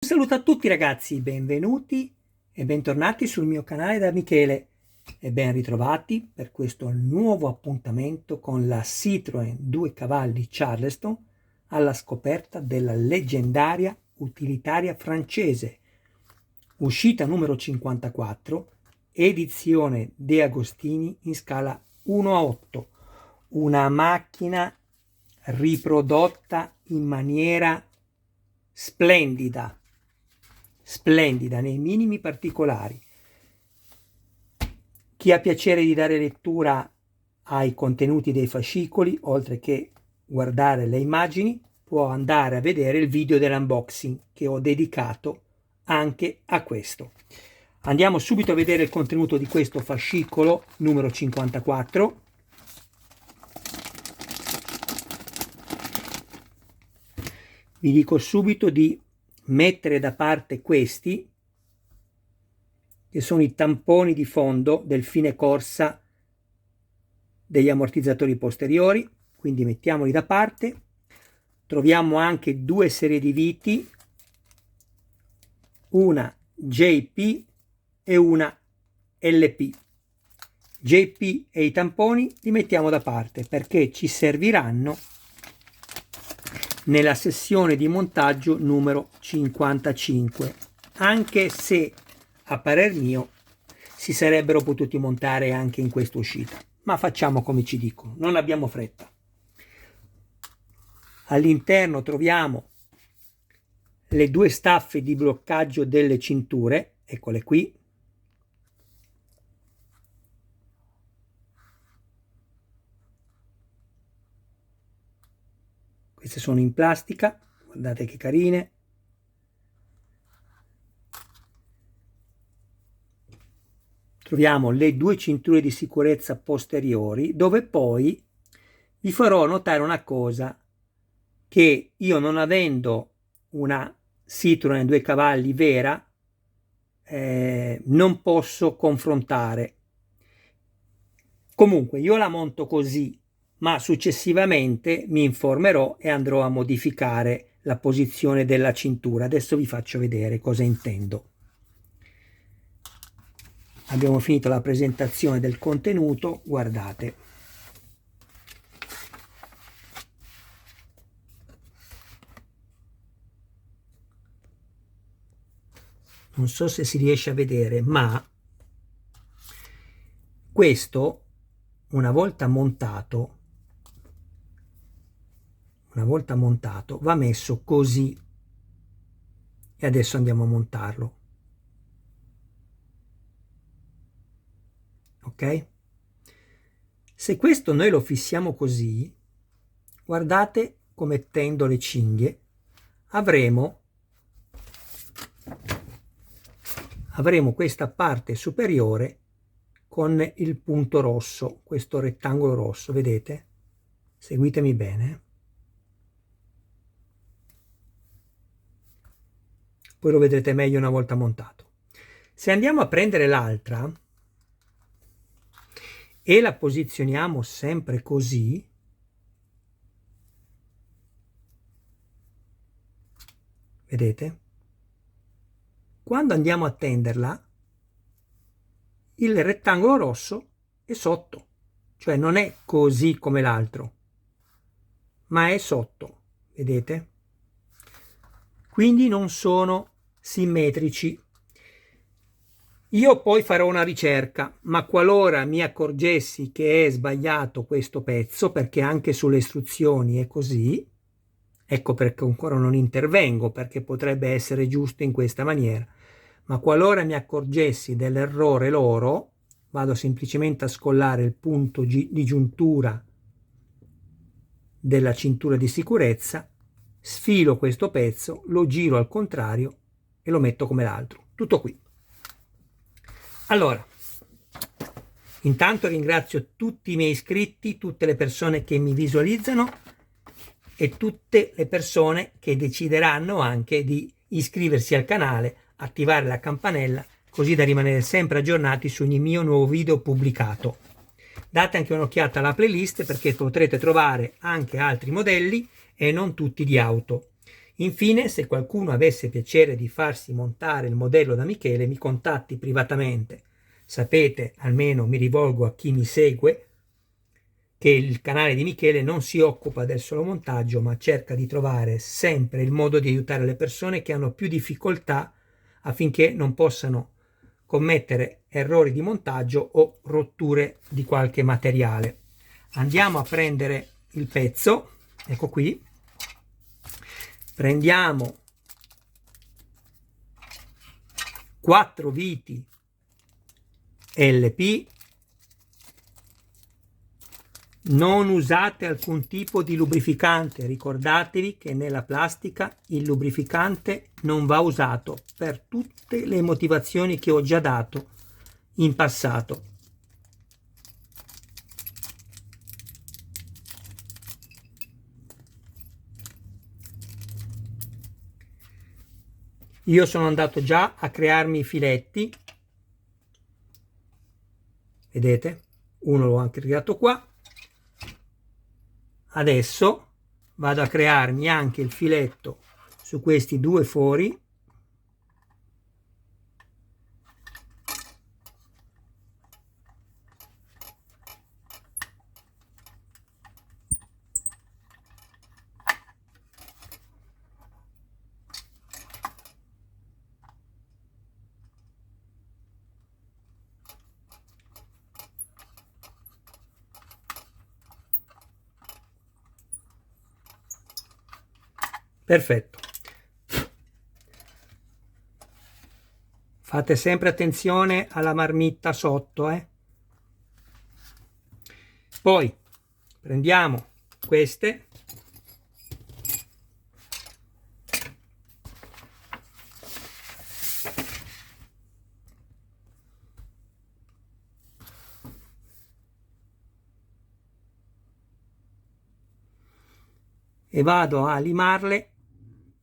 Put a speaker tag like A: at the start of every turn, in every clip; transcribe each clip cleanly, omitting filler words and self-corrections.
A: Un saluto a tutti ragazzi, benvenuti e bentornati sul mio canale da Michele e ben ritrovati per questo nuovo appuntamento con la Citroën 2 cavalli Charleston alla scoperta della leggendaria utilitaria francese, uscita numero 54, edizione De Agostini in scala 1:8, una macchina riprodotta in maniera splendida nei minimi particolari. Chi ha piacere di dare lettura ai contenuti dei fascicoli, oltre che guardare le immagini, può andare a vedere il video dell'unboxing che ho dedicato anche a questo. Andiamo subito a vedere il contenuto di questo fascicolo numero 54. Vi dico subito di mettere da parte questi, che sono i tamponi di fondo del fine corsa degli ammortizzatori posteriori, quindi mettiamoli da parte. Troviamo anche due serie di viti, una JP e una LP. JP e i tamponi li mettiamo da parte perché ci serviranno nella sessione di montaggio numero 55, anche se a parer mio si sarebbero potuti montare anche in questa uscita, ma facciamo come ci dicono, non abbiamo fretta. All'interno troviamo le due staffe di bloccaggio delle cinture, eccole qui. Queste sono in plastica, guardate che carine. Troviamo le due cinture di sicurezza posteriori, dove poi vi farò notare una cosa, che io non avendo una Citroën 2 cavalli vera, non posso confrontare. Comunque io la monto così, ma successivamente mi informerò e andrò a modificare la posizione della cintura. Adesso vi faccio vedere cosa intendo. Abbiamo finito la presentazione del contenuto, guardate. Non so se si riesce a vedere, ma questo una volta montato va messo così, e adesso andiamo a montarlo. Ok? Se questo noi lo fissiamo così, guardate come tendo le cinghie, avremo questa parte superiore con il punto rosso, questo rettangolo rosso, vedete? Seguitemi bene. Poi lo vedrete meglio una volta montato. Se andiamo a prendere l'altra e la posizioniamo sempre così, vedete? Quando andiamo a tenderla, il rettangolo rosso è sotto, cioè non è così come l'altro, ma è sotto, vedete? Quindi non sono simmetrici. Io poi farò una ricerca, ma qualora mi accorgessi che è sbagliato questo pezzo, perché anche sulle istruzioni è così, ecco perché ancora non intervengo, perché potrebbe essere giusto in questa maniera, ma qualora mi accorgessi dell'errore loro, vado semplicemente a scollare il punto di giuntura della cintura di sicurezza, sfilo questo pezzo, lo giro al contrario e lo metto come l'altro. Tutto qui. Allora, intanto ringrazio tutti i miei iscritti, tutte le persone che mi visualizzano e tutte le persone che decideranno anche di iscriversi al canale, attivare la campanella, così da rimanere sempre aggiornati su ogni mio nuovo video pubblicato. Date anche un'occhiata alla playlist perché potrete trovare anche altri modelli e non tutti di auto. Infine, se qualcuno avesse piacere di farsi montare il modello da Michele, mi contatti privatamente. Sapete, almeno mi rivolgo a chi mi segue, che il canale di Michele non si occupa del solo montaggio, ma cerca di trovare sempre il modo di aiutare le persone che hanno più difficoltà affinché non possano commettere errori di montaggio o rotture di qualche materiale. Andiamo a prendere il pezzo, ecco qui, prendiamo 4 viti LP, non usate alcun tipo di lubrificante, ricordatevi che nella plastica il lubrificante non va usato per tutte le motivazioni che ho già dato in passato. Io sono andato già a crearmi i filetti, vedete? Uno l'ho anche creato qua. Adesso vado a crearmi anche il filetto su questi 2 fori. Perfetto. Fate sempre attenzione alla marmitta sotto, Poi prendiamo queste e vado a limarle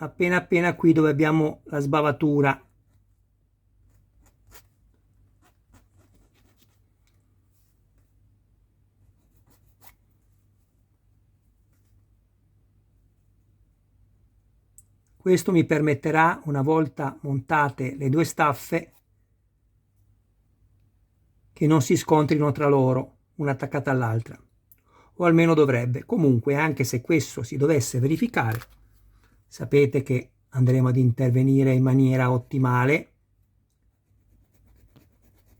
A: appena qui dove abbiamo la sbavatura. Questo mi permetterà, una volta montate le 2 staffe, che non si scontrino tra loro, una attaccata all'altra, o almeno dovrebbe. Comunque, anche se questo si dovesse verificare, sapete che andremo ad intervenire in maniera ottimale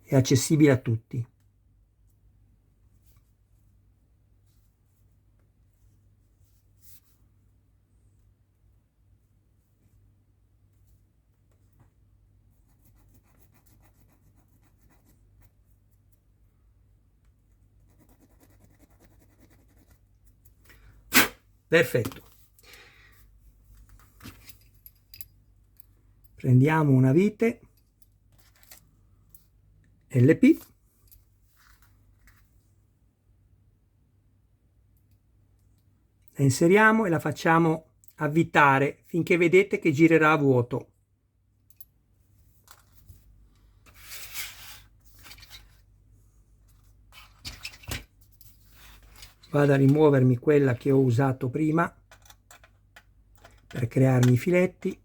A: e accessibile a tutti. Perfetto. Prendiamo una vite LP, la inseriamo e la facciamo avvitare finché vedete che girerà a vuoto. Vado a rimuovermi quella che ho usato prima per crearmi i filetti.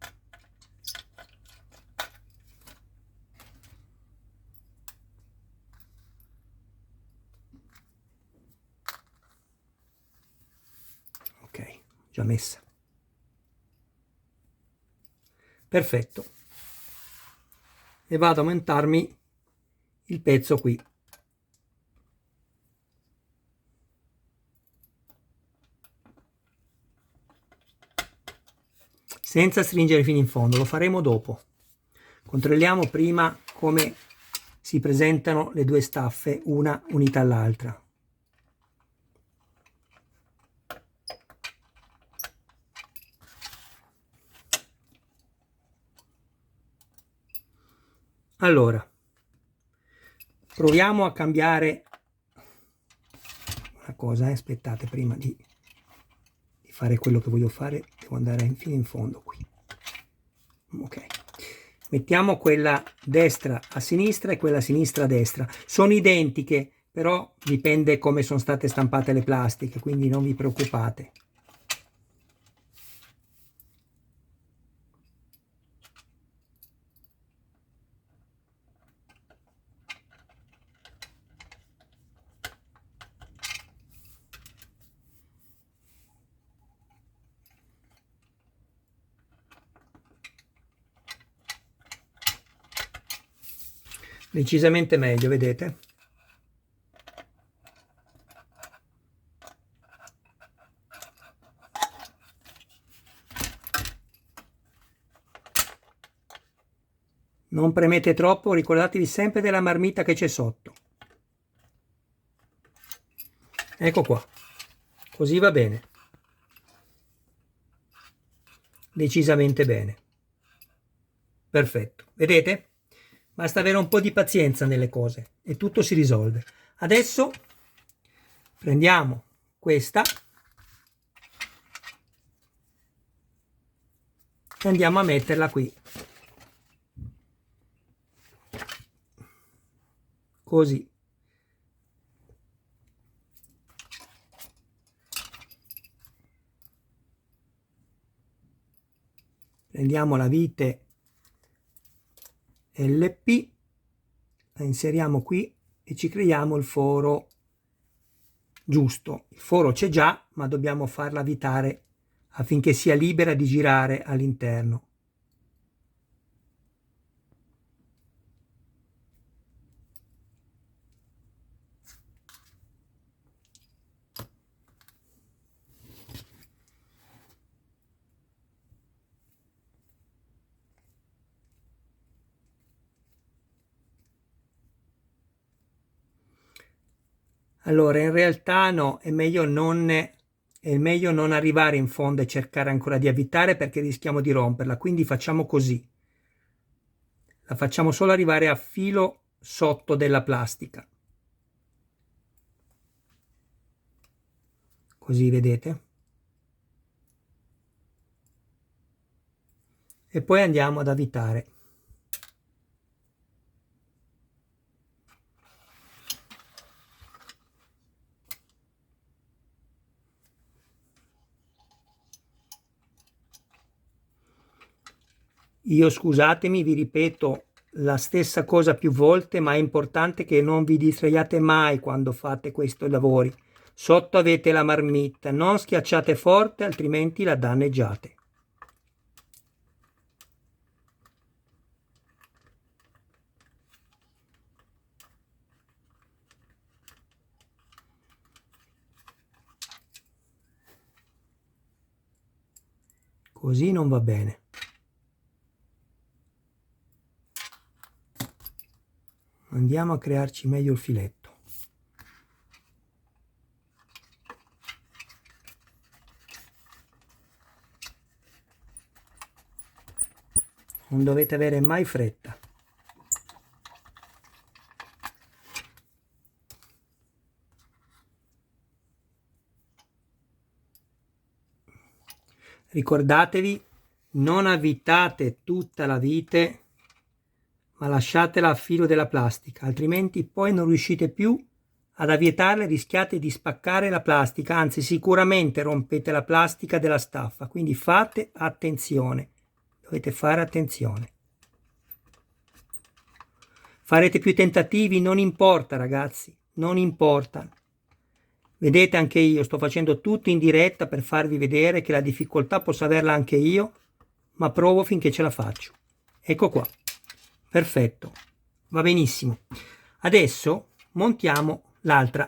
A: Ok, già messa. Perfetto. E vado a montarmi il pezzo qui. Senza stringere fino in fondo, lo faremo dopo. Controlliamo prima come si presentano le 2 staffe una unita all'altra. Allora, proviamo a cambiare una cosa, aspettate, prima di fare quello che voglio fare, devo andare fino in fondo qui. Ok, mettiamo quella destra a sinistra e quella a sinistra a destra. Sono identiche, però dipende come sono state stampate le plastiche, quindi non vi preoccupate. Decisamente meglio, vedete? Non premete troppo, ricordatevi sempre della marmita che c'è sotto. Ecco qua, così va bene. Decisamente bene. Perfetto, vedete? Basta avere un po' di pazienza nelle cose e tutto si risolve. Adesso prendiamo questa e andiamo a metterla qui. Così. Prendiamo la vite LP, la inseriamo qui e ci creiamo il foro giusto. Il foro c'è già, ma dobbiamo farla avvitare affinché sia libera di girare all'interno. Allora, in realtà no, è meglio non arrivare in fondo e cercare ancora di avvitare perché rischiamo di romperla. Quindi facciamo così. La facciamo solo arrivare a filo sotto della plastica. Così vedete. E poi andiamo ad avvitare. Io scusatemi, vi ripeto la stessa cosa più volte, ma è importante che non vi distraiate mai quando fate questi lavori. Sotto avete la marmitta, non schiacciate forte, altrimenti la danneggiate. Così non va bene. Andiamo a crearci meglio il filetto. Non dovete avere mai fretta. Ricordatevi, non avvitate tutta la vite, ma lasciatela a filo della plastica, altrimenti poi non riuscite più ad avvietarla e rischiate di spaccare la plastica, anzi sicuramente rompete la plastica della staffa, quindi fate attenzione, dovete fare attenzione. Farete più tentativi, non importa ragazzi, non importa. Vedete, anche io sto facendo tutto in diretta per farvi vedere che la difficoltà posso averla anche io, ma provo finché ce la faccio. Ecco qua. Perfetto. Va benissimo. Adesso montiamo l'altra.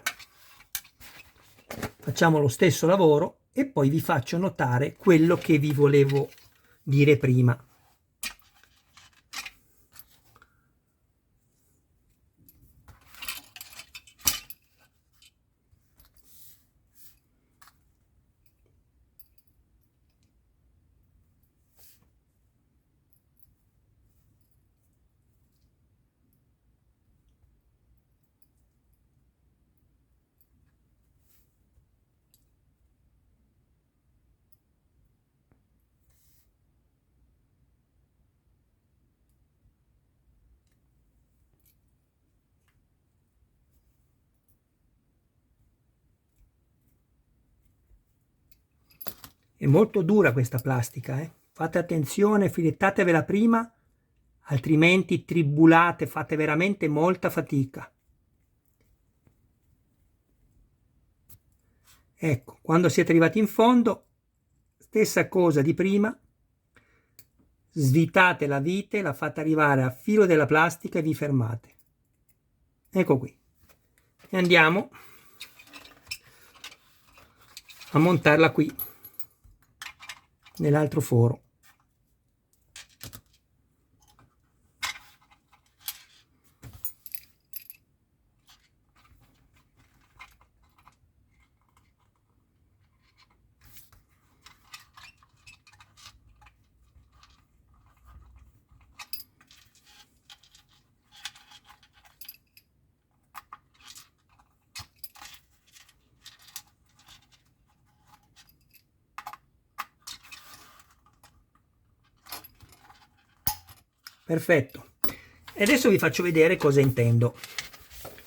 A: Facciamo lo stesso lavoro e poi vi faccio notare quello che vi volevo dire prima. È molto dura questa plastica, Fate attenzione, filettatevela prima, altrimenti tribulate, fate veramente molta fatica. Ecco, quando siete arrivati in fondo, stessa cosa di prima, svitate la vite, la fate arrivare a filo della plastica e vi fermate. ecco qui, e andiamo a montarla qui nell'altro foro. Perfetto. E adesso vi faccio vedere cosa intendo,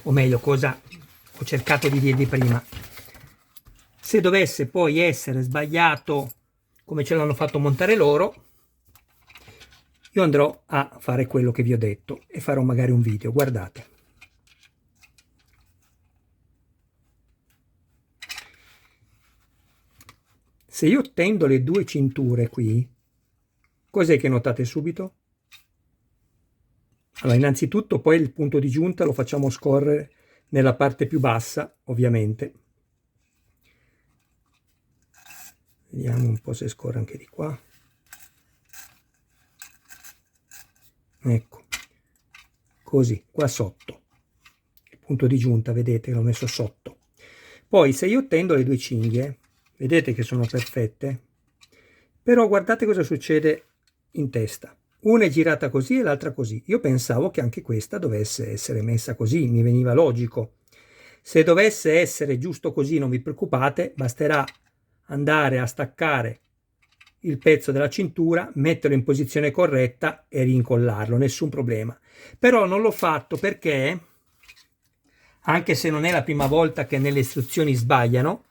A: o meglio cosa ho cercato di dirvi prima. Se dovesse poi essere sbagliato come ce l'hanno fatto montare loro, io andrò a fare quello che vi ho detto e farò magari un video. Guardate. Se io tendo le due cinture qui, cos'è che notate subito? Allora, innanzitutto poi il punto di giunta lo facciamo scorrere nella parte più bassa, ovviamente. Vediamo un po' se scorre anche di qua. Ecco, così, qua sotto. Il punto di giunta, vedete, l'ho messo sotto. Poi se io tendo le due cinghie, vedete che sono perfette? Però guardate cosa succede in testa. Una è girata così e l'altra così. Io pensavo che anche questa dovesse essere messa così, mi veniva logico. Se dovesse essere giusto così, non vi preoccupate, basterà andare a staccare il pezzo della cintura, metterlo in posizione corretta e rincollarlo, nessun problema. Però non l'ho fatto perché, anche se non è la prima volta che nelle istruzioni sbagliano,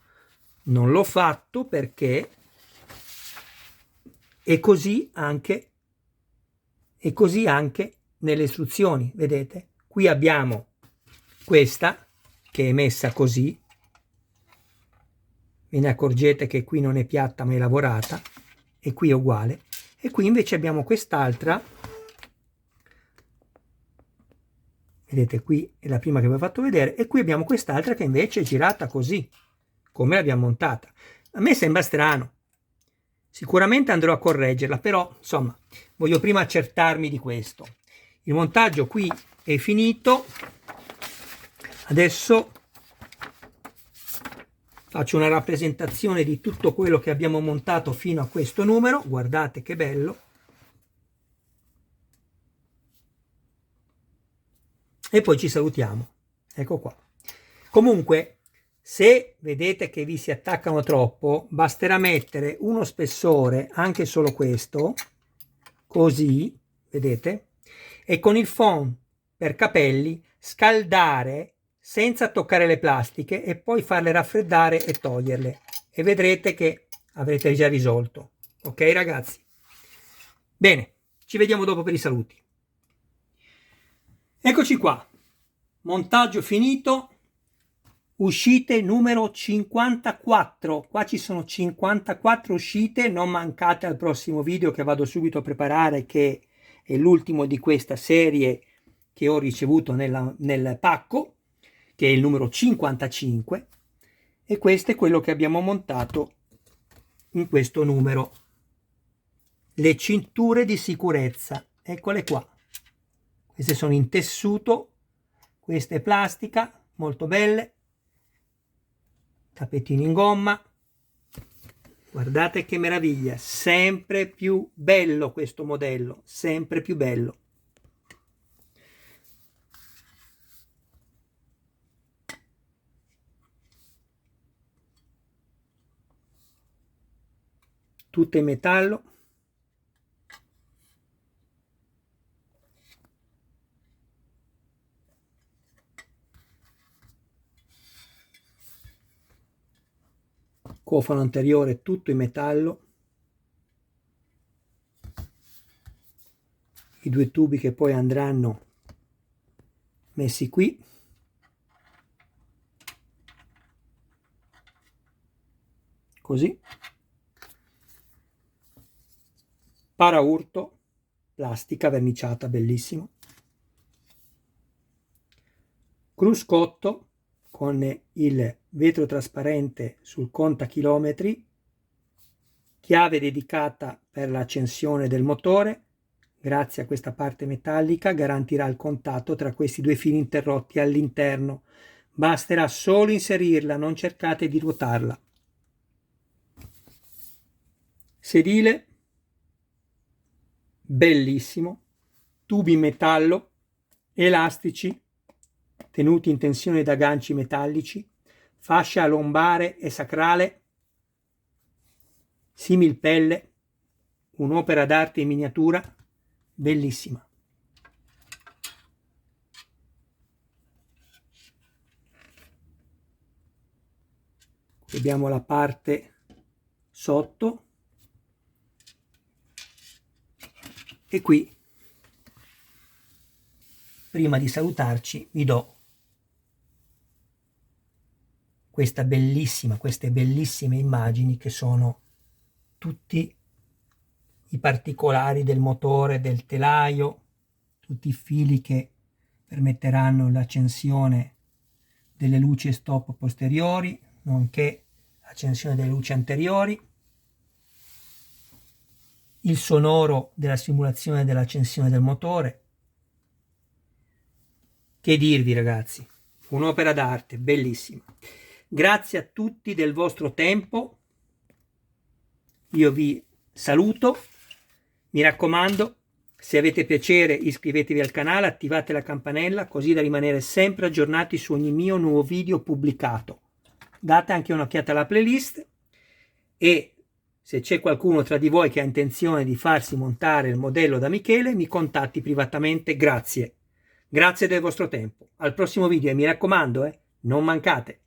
A: non l'ho fatto perché è così anche nelle istruzioni, vedete? Qui abbiamo questa che è messa così, ve ne accorgete che qui non è piatta ma è lavorata, e qui è uguale, e qui invece abbiamo quest'altra, vedete, qui è la prima che vi ho fatto vedere, e qui abbiamo quest'altra che invece è girata così, come l'abbiamo montata. A me sembra strano, sicuramente andrò a correggerla, però insomma voglio prima accertarmi di questo. Il montaggio qui è finito, adesso faccio una rappresentazione di tutto quello che abbiamo montato fino a questo numero. Guardate che bello. E poi ci salutiamo. Ecco qua. Comunque, se vedete che vi si attaccano troppo, basterà mettere uno spessore, anche solo questo, così, vedete? E con il foam per capelli scaldare senza toccare le plastiche e poi farle raffreddare e toglierle. E vedrete che avrete già risolto. Ok ragazzi? Bene, ci vediamo dopo per i saluti. Eccoci qua, montaggio finito, uscite numero 54, qua ci sono 54 uscite, non mancate al prossimo video che vado subito a preparare, che è l'ultimo di questa serie che ho ricevuto nel pacco, che è il numero 55, e questo è quello che abbiamo montato in questo numero, le cinture di sicurezza, eccole qua. Queste sono in tessuto, questa è plastica, molto belle, tappetini in gomma, guardate che meraviglia, sempre più bello questo modello, sempre più bello. Tutto in metallo. Cofano anteriore tutto in metallo, i due tubi che poi andranno messi qui, così, paraurto, plastica verniciata, bellissimo, cruscotto con il vetro trasparente sul contachilometri, chiave dedicata per l'accensione del motore. Grazie a questa parte metallica garantirà il contatto tra questi due fili interrotti all'interno. Basterà solo inserirla, non cercate di ruotarla. Sedile bellissimo, tubi in metallo, elastici tenuti in tensione da ganci metallici, fascia lombare e sacrale similpelle, un'opera d'arte in miniatura bellissima. Abbiamo la parte sotto e qui, prima di salutarci, vi do queste bellissime immagini che sono tutti i particolari del motore, del telaio, tutti i fili che permetteranno l'accensione delle luci stop posteriori, nonché l'accensione delle luci anteriori, il sonoro della simulazione dell'accensione del motore. Che dirvi, ragazzi, un'opera d'arte bellissima. Grazie a tutti del vostro tempo, io vi saluto, mi raccomando, se avete piacere iscrivetevi al canale, attivate la campanella così da rimanere sempre aggiornati su ogni mio nuovo video pubblicato. Date anche un'occhiata alla playlist e se c'è qualcuno tra di voi che ha intenzione di farsi montare il modello da Michele, mi contatti privatamente. Grazie del vostro tempo. Al prossimo video e mi raccomando, non mancate.